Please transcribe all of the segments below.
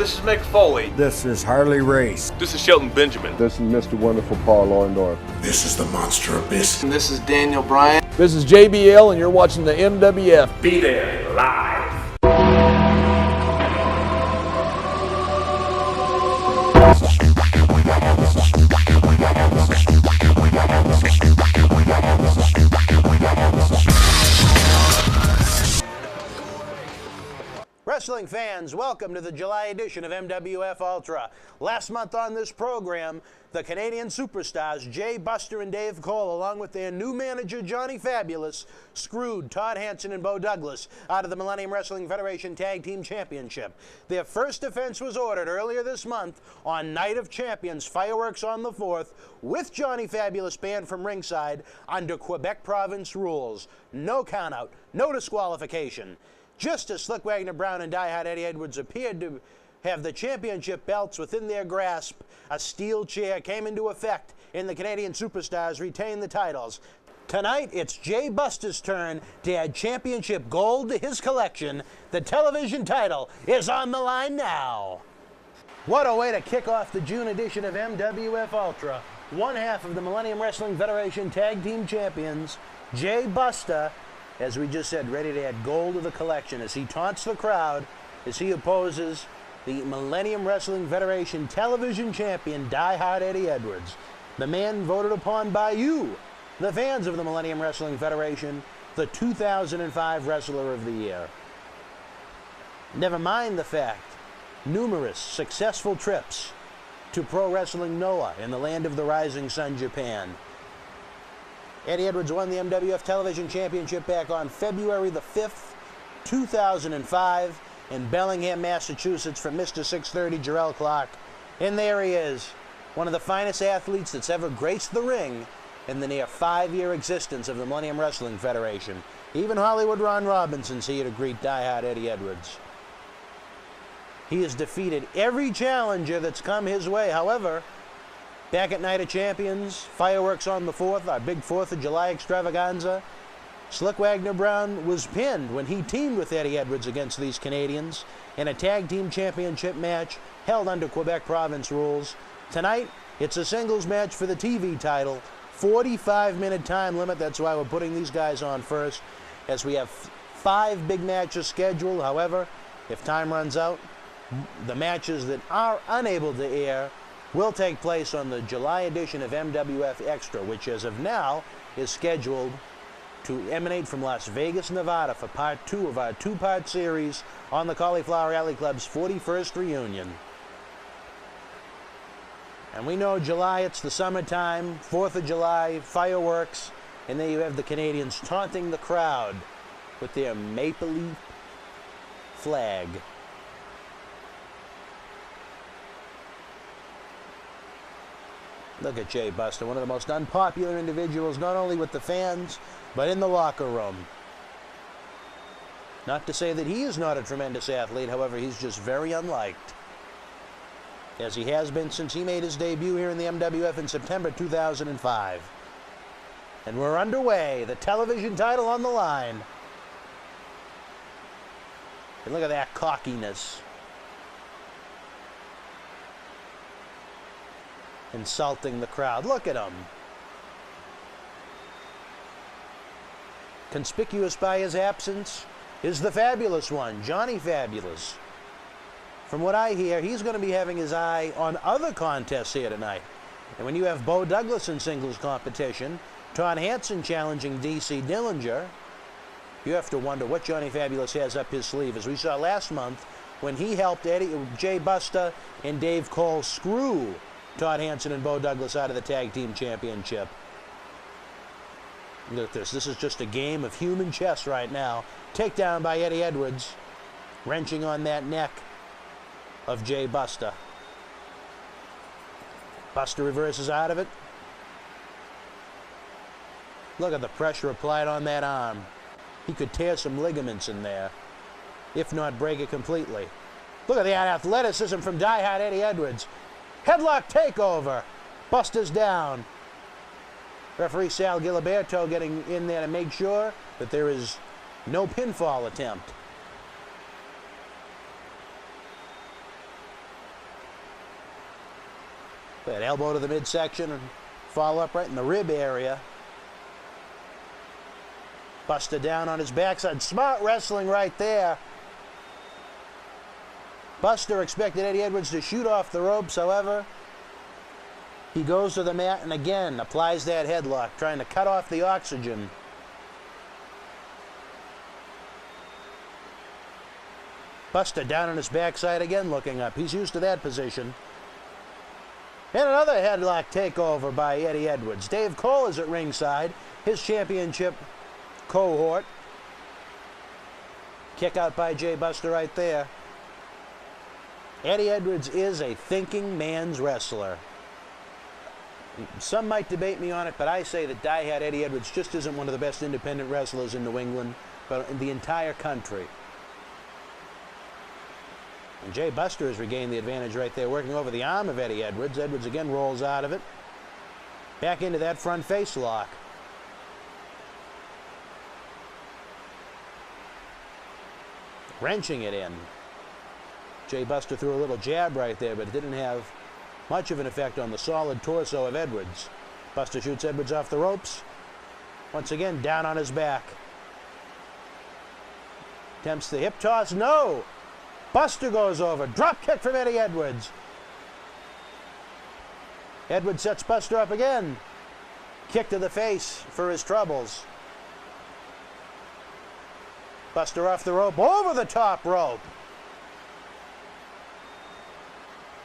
This is Mick Foley. This is Harley Race. This is Shelton Benjamin. This is Mr. Wonderful Paul Orndorff. This is the Monster Abyss. And this is Daniel Bryan. This is JBL, and you're watching the MWF. Be there live. Wrestling fans, welcome to the July edition of MWF Ultra. Last month on this program, the Canadian superstars J-Busta and Dave Cole, along with their new manager Johnny Fabulous, screwed Todd Hanson and Bo Douglas out of the Millennium Wrestling Federation Tag Team Championship. Their first defense was ordered earlier this month on Night of Champions, fireworks on the 4th, with Johnny Fabulous banned from ringside under Quebec province rules. No countout, no disqualification. Just as Slick Wagner Brown and Die Hard Eddie Edwards appeared to have the championship belts within their grasp, a steel chair came into effect and the Canadian superstars retained the titles. Tonight, it's J-Busta's turn to add championship gold to his collection. The television title is on the line now. What a way to kick off the June edition of MWF Ultra. One half of the Millennium Wrestling Federation Tag Team Champions, J-Busta, as we just said, ready to add gold to the collection as he taunts the crowd as he opposes the Millennium Wrestling Federation television champion, Die Hard Eddie Edwards, the man voted upon by you, the fans of the Millennium Wrestling Federation, the 2005 Wrestler of the Year. Never mind the fact, numerous successful trips to Pro Wrestling Noah in the land of the rising sun, Japan. Eddie Edwards won the MWF Television Championship back on February the 5th, 2005 in Bellingham, Massachusetts from Mr. 630 Jarrell Clark. And there he is, one of the finest athletes that's ever graced the ring in the near 5-year existence of the Millennium Wrestling Federation. Even Hollywood Ron Robinson's here to greet Die Hard Eddie Edwards. He has defeated every challenger that's come his way. However, back at Night of Champions, fireworks on the 4th, our big 4th of July extravaganza, Slick Wagner Brown was pinned when he teamed with Eddie Edwards against these Canadians in a tag team championship match held under Quebec province rules. Tonight, it's a singles match for the TV title, 45-minute time limit. That's why we're putting these guys on first, as we have 5 big matches scheduled. However, if time runs out, the matches that are unable to air will take place on the July edition of MWF Extra, which as of now is scheduled to emanate from Las Vegas, Nevada for part 2 of our 2-part series on the Cauliflower Alley Club's 41st reunion. And we know July, it's the summertime, 4th of July, fireworks, and there you have the Canadians taunting the crowd with their maple leaf flag. Look at J-Busta, one of the most unpopular individuals, not only with the fans, but in the locker room. Not to say that he is not a tremendous athlete, however, he's just very unliked, as he has been since he made his debut here in the MWF in September 2005. And we're underway, the television title on the line. And look at that cockiness. Insulting the crowd. Look at him. Conspicuous by his absence is the fabulous one, Johnny Fabulous. From what I hear, he's going to be having his eye on other contests here tonight. And when you have Bo Douglas in singles competition, Todd Hanson challenging D.C. Dillinger, you have to wonder what Johnny Fabulous has up his sleeve. As we saw last month when he helped J-Busta and Dave Cole screw Todd Hanson and Bo Douglas out of the Tag Team Championship. Look at this. This is just a game of human chess right now. Takedown by Eddie Edwards, wrenching on that neck of J-Busta. Busta reverses out of it. Look at the pressure applied on that arm. He could tear some ligaments in there, if not break it completely. Look at the athleticism from Die Hard Eddie Edwards. Headlock takeover. Busta's down. Referee Sal Giliberto getting in there to make sure that there is no pinfall attempt. That elbow to the midsection and follow up right in the rib area. Busta down on his backside. Smart wrestling right there. Buster expected Eddie Edwards to shoot off the ropes, however, he goes to the mat and again applies that headlock, trying to cut off the oxygen. Buster down on his backside again, looking up. He's used to that position. And another headlock takeover by Eddie Edwards. Dave Cole is at ringside, his championship cohort. Kick out by J-Busta right there. Eddie Edwards is a thinking man's wrestler. Some might debate me on it, but I say that die-hard Eddie Edwards just isn't one of the best independent wrestlers in New England, but in the entire country. And J-Busta has regained the advantage right there, working over the arm of Eddie Edwards. Edwards again rolls out of it. Back into that front face lock. Wrenching it in. J-Busta threw a little jab right there, but it didn't have much of an effect on the solid torso of Edwards. Busta shoots Edwards off the ropes. Once again, down on his back. Attempts the hip toss. No! Busta goes over. Drop kick from Eddie Edwards. Edwards sets Busta up again. Kick to the face for his troubles. Busta off the rope. Over the top rope.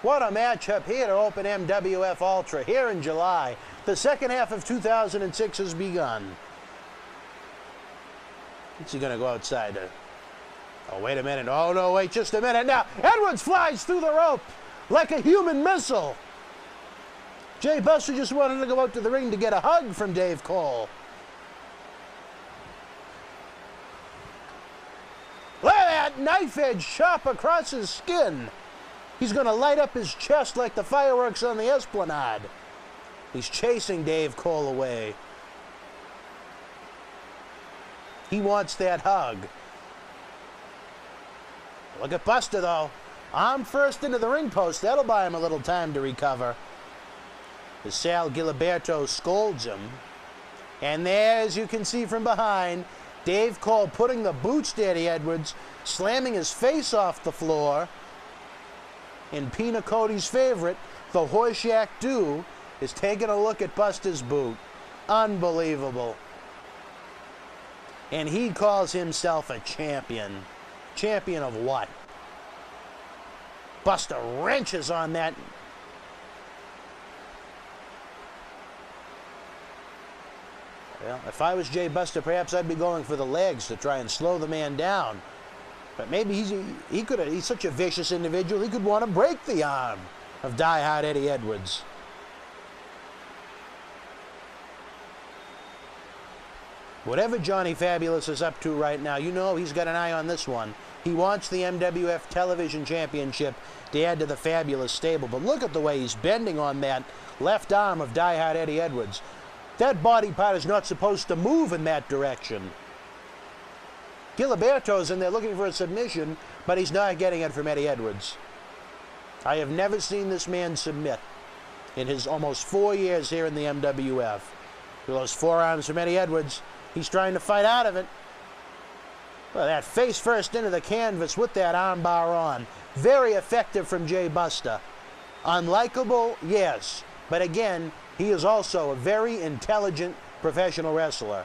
What a matchup here to open MWF Ultra here in July. The second half of 2006 has begun. Is he going to go outside? Oh, wait a minute. Oh, no, wait just a minute. Now, Edwards flies through the rope like a human missile. J-Busta just wanted to go out to the ring to get a hug from Dave Cole. Look at that knife edge chop across his skin. He's going to light up his chest like the fireworks on the Esplanade. He's chasing Dave Cole away. He wants that hug. Look at Busta, though. Arm first into the ring post. That'll buy him a little time to recover. As Sal Giliberto scolds him. And there, as you can see from behind, Dave Cole putting the boots to Eddie Edwards, slamming his face off the floor. And Pina Cody's favorite, the Horseshack Do, is taking a look at Busta's boot. Unbelievable. And he calls himself a champion. Champion of what? Busta wrenches on that. Well, if I was J-Busta, perhaps I'd be going for the legs to try and slow the man down. But maybe he's such a vicious individual, he could want to break the arm of die-hard Eddie Edwards. Whatever Johnny Fabulous is up to right now, you know he's got an eye on this one. He wants the MWF Television Championship to add to the Fabulous stable. But look at the way he's bending on that left arm of die-hard Eddie Edwards. That body part is not supposed to move in that direction. Giliberto's in there looking for a submission, but he's not getting it from Eddie Edwards. I have never seen this man submit in his almost 4 years here in the MWF. With those forearms from Eddie Edwards, he's trying to fight out of it. Well, that face first into the canvas with that arm bar on. Very effective from J-Busta. Unlikable, yes. But again, he is also a very intelligent professional wrestler.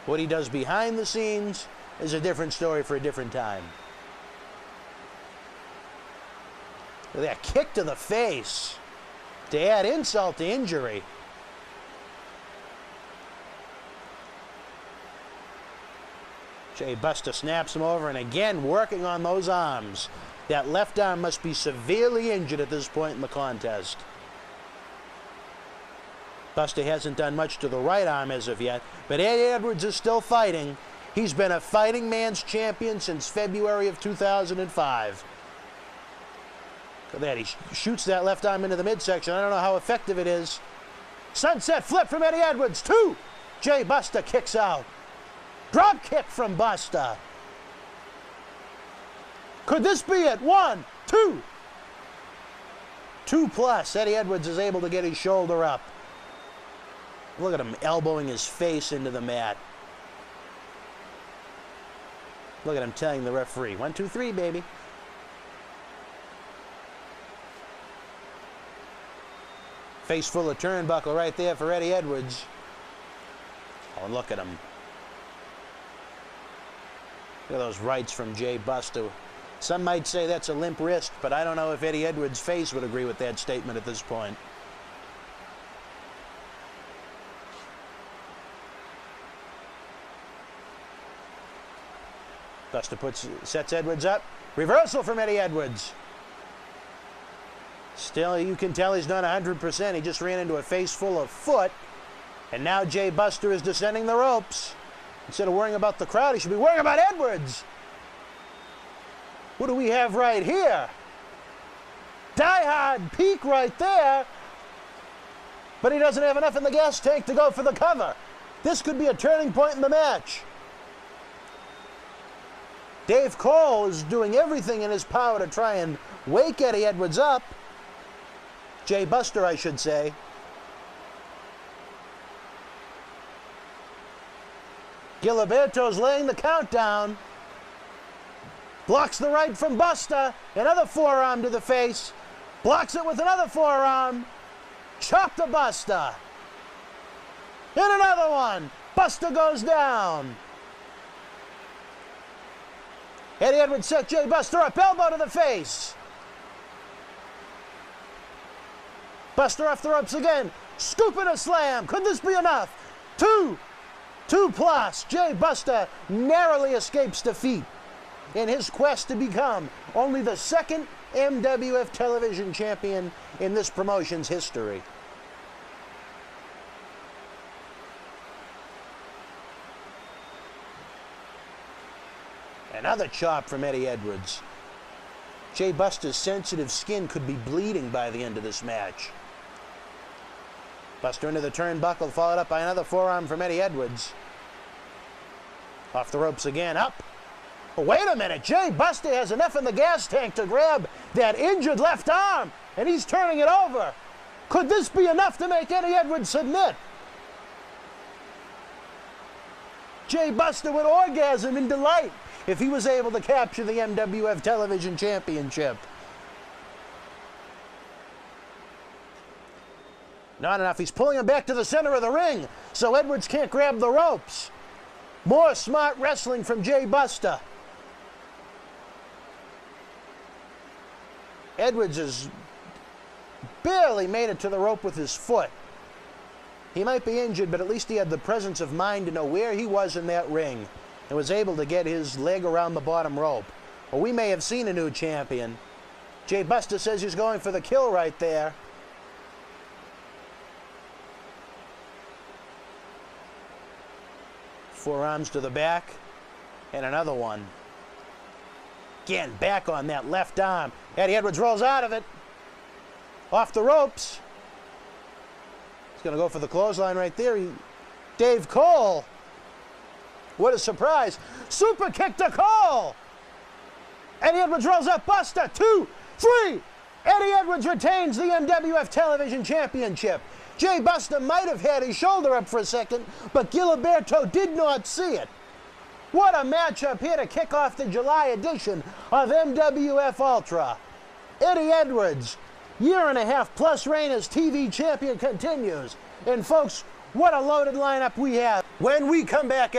What he does behind the scenes is a different story for a different time. That kick to the face to add insult to injury. J-Busta snaps him over, and again working on those arms. That left arm must be severely injured at this point in the contest. Busta hasn't done much to the right arm as of yet, but Eddie Edwards is still fighting. He's been a fighting man's champion since February of 2005. Look at that, he shoots that left arm into the midsection. I don't know how effective it is. Sunset flip from Eddie Edwards, 2. J-Busta kicks out. Drop kick from Busta. Could this be it? 1, 2. 2+. Eddie Edwards is able to get his shoulder up. Look at him elbowing his face into the mat. Look at him telling the referee, 1, 2, 3, baby. Face full of turnbuckle right there for Eddie Edwards. Oh, and look at him. Look at those rights from J-Busta. Some might say that's a limp wrist, but I don't know if Eddie Edwards' face would agree with that statement at this point. Busta sets Edwards up. Reversal from Eddie Edwards. Still, you can tell he's not 100%. He just ran into a face full of foot. And now J-Busta is descending the ropes. Instead of worrying about the crowd, he should be worrying about Edwards. What do we have right here? Die-hard peak right there. But he doesn't have enough in the gas tank to go for the cover. This could be a turning point in the match. Dave Cole is doing everything in his power to try and wake Eddie Edwards up. J-Busta, I should say. Gilberto's laying the countdown. Blocks the right from Busta. Another forearm to the face. Blocks it with another forearm. Chop to Busta. And another one. Busta goes down. Eddie Edwards set J-Busta up. Elbow to the face. Busta off the ropes again. Scoop and a slam. Could this be enough? 2+. J-Busta narrowly escapes defeat in his quest to become only the second MWF television champion in this promotion's history. Another chop from Eddie Edwards. J-Busta's sensitive skin could be bleeding by the end of this match. Busta into the turnbuckle, followed up by another forearm from Eddie Edwards. Off the ropes again, up. Oh, wait a minute, J-Busta has enough in the gas tank to grab that injured left arm, and he's turning it over. Could this be enough to make Eddie Edwards submit? J-Busta would orgasm in delight if he was able to capture the MWF Television Championship. Not enough. He's pulling him back to the center of the ring so Edwards can't grab the ropes. More smart wrestling from J-Busta. Edwards has barely made it to the rope with his foot. He might be injured, but at least he had the presence of mind to know where he was in that ring and was able to get his leg around the bottom rope. Well, we may have seen a new champion. J-Busta says he's going for the kill right there. Forearms to the back, and another one. Again, back on that left arm. Eddie Edwards rolls out of it. Off the ropes. He's going to go for the clothesline right there. Dave Cole. What a surprise. Super kick to Cole. Eddie Edwards rolls up. Busta. 2, 3. Eddie Edwards retains the MWF Television Championship. J-Busta might have had his shoulder up for a second, but Gilberto did not see it. What a matchup here to kick off the July edition of MWF Ultra. Eddie Edwards, 1.5+ year reign as TV champion continues. And folks, what a loaded lineup we have when we come back.